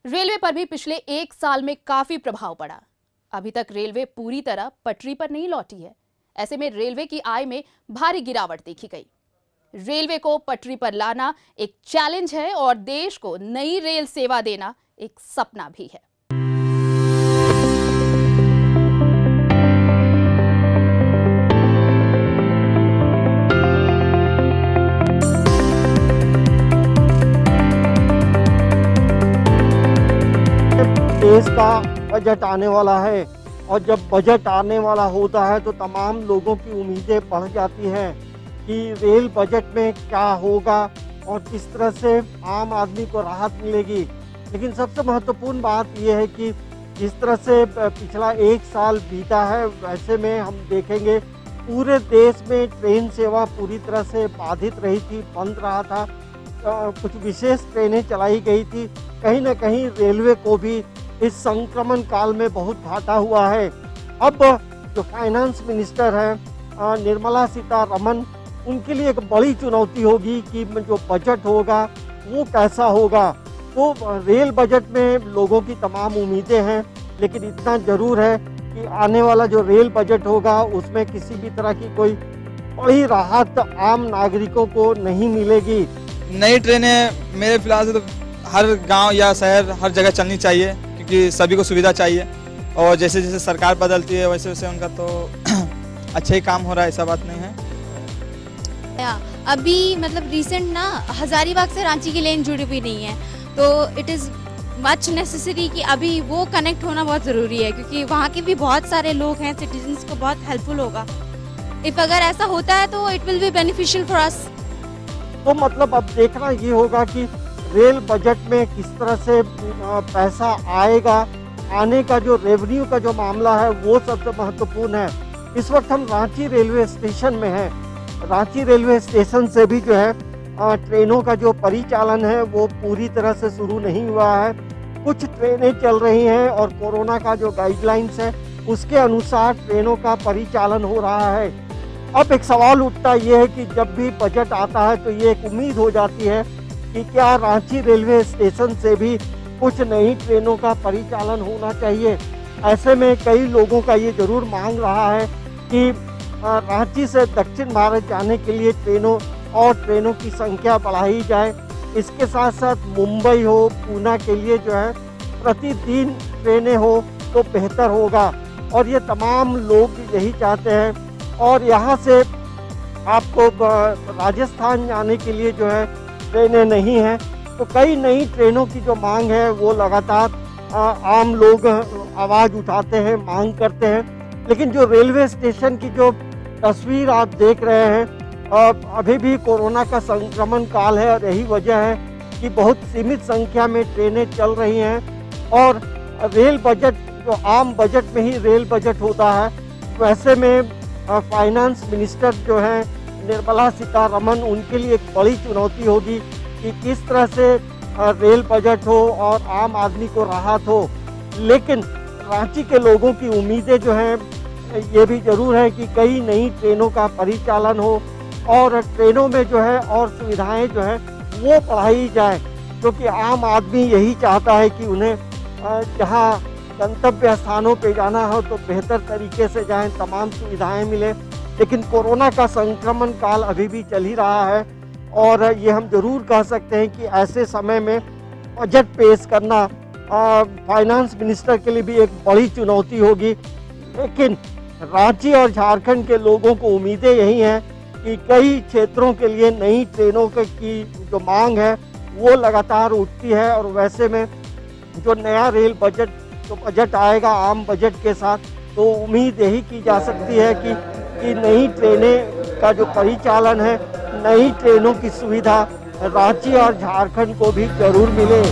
Railway पर भी पिछले 1 साल में काफी प्रभाव पड़ा। अभी तक रेलवे पूरी तरह पटरी पर नहीं लौटी है। ऐसे में रेलवे की आय में भारी गिरावट देखी गई। रेलवे को पटरी पर लाना एक चैलेंज है और देश को नई रेल सेवा देना एक सपना भी है। देश का बजट आने वाला है और जब बजट आने वाला होता है तो तमाम लोगों की उम्मीदें बढ़ जाती हैं कि रेल बजट में क्या होगा और किस तरह से आम आदमी को राहत मिलेगी। लेकिन सबसे महत्वपूर्ण बात यह है कि जिस तरह से पिछला 1 साल बीता है वैसे में हम देखेंगे पूरे देश में ट्रेन सेवा पूरी तरह से बाधित रही थी, बंद रहा था। कुछ विशेष ट्रेनें चलाई गई थी। कहीं ना कहीं रेलवे को भी इस संक्रमण काल में बहुत घाटा हुआ है। अब जो फाइनेंस मिनिस्टर हैं निर्मला सीतारमण, उनके लिए एक बड़ी चुनौती होगी कि जो बजट होगा वो कैसा होगा। तो रेल बजट में लोगों की तमाम उम्मीदें हैं, लेकिन इतना जरूर है कि आने वाला जो रेल बजट होगा उसमें किसी भी तरह की कोई बड़ी राहत आम नागरिकों को नहीं मिलेगी। नई ट्रेनें मेरे फिलहाल से तो हर गांव या शहर हर जगह चलनी चाहिए, क्योंकि सभी को सुविधा चाहिए और जैसे जैसे सरकार बदलती है वैसे वैसे उनका तो अच्छा ही काम हो रहा है, ऐसा बात नहीं है। अभी मतलब रिसेंट ना हजारीबाग से रांची की लेन जुड़ी हुई नहीं है, तो इट इज़ मच नेसेसरी कि अभी वो कनेक्ट होना बहुत ज़रूरी है, क्योंकि वहाँ के भी बहुत सारे लोग हैं, सिटीजन्स को बहुत हेल्पफुल होगा। इफ़ अगर ऐसा होता है तो it will be beneficial for us. तो मतलब अब देखना ये होगा कि रेल बजट में किस तरह से पैसा आएगा। आने का जो रेवेन्यू का जो मामला है वो सबसे महत्वपूर्ण है। इस वक्त हम रांची रेलवे स्टेशन में हैं। रांची रेलवे स्टेशन से भी जो है ट्रेनों का जो परिचालन है वो पूरी तरह से शुरू नहीं हुआ है। कुछ ट्रेनें चल रही हैं और कोरोना का जो गाइडलाइंस है उसके अनुसार ट्रेनों का परिचालन हो रहा है। अब एक सवाल उठता ये है कि जब भी बजट आता है तो ये एक उम्मीद हो जाती है कि क्या रांची रेलवे स्टेशन से भी कुछ नई ट्रेनों का परिचालन होना चाहिए। ऐसे में कई लोगों का ये जरूर मांग रहा है कि रांची से दक्षिण भारत जाने के लिए ट्रेनों की संख्या बढ़ाई जाए। इसके साथ साथ मुंबई हो, पूना के लिए जो है प्रतिदिन ट्रेनें हो तो बेहतर होगा और ये तमाम लोग यही चाहते हैं। और यहाँ से आपको राजस्थान जाने के लिए जो है ट्रेनें नहीं हैं, तो कई नई ट्रेनों की जो मांग है वो लगातार आम लोग आवाज़ उठाते हैं, मांग करते हैं। लेकिन जो रेलवे स्टेशन की जो तस्वीर आप देख रहे हैं अभी भी कोरोना का संक्रमण काल है और यही वजह है कि बहुत सीमित संख्या में ट्रेनें चल रही हैं। और रेल बजट जो आम बजट में ही रेल बजट होता है, वैसे में फाइनेंस मिनिस्टर जो हैं निर्मला सीतारमण, उनके लिए एक बड़ी चुनौती होगी कि किस तरह से रेल बजट हो और आम आदमी को राहत हो। लेकिन रांची के लोगों की उम्मीदें जो हैं ये भी जरूर है कि कई नई ट्रेनों का परिचालन हो और ट्रेनों में जो है और सुविधाएं जो है वो बढ़ाई जाए, क्योंकि आम आदमी यही चाहता है कि उन्हें जहाँ गंतव्य स्थानों पे जाना हो तो बेहतर तरीके से जाएं, तमाम सुविधाएं मिले। लेकिन कोरोना का संक्रमण काल अभी भी चल ही रहा है और ये हम जरूर कह सकते हैं कि ऐसे समय में बजट पेश करना फाइनेंस मिनिस्टर के लिए भी एक बड़ी चुनौती होगी। लेकिन रांची और झारखंड के लोगों को उम्मीदें यही हैं कि कई क्षेत्रों के लिए नई ट्रेनों की जो मांग है वो लगातार उठती है और वैसे में जो नया रेल बजट आएगा आम बजट के साथ, तो उम्मीद यही की जा सकती है कि नई ट्रेनें का जो परिचालन है, नई ट्रेनों की सुविधा रांची और झारखंड को भी जरूर मिले।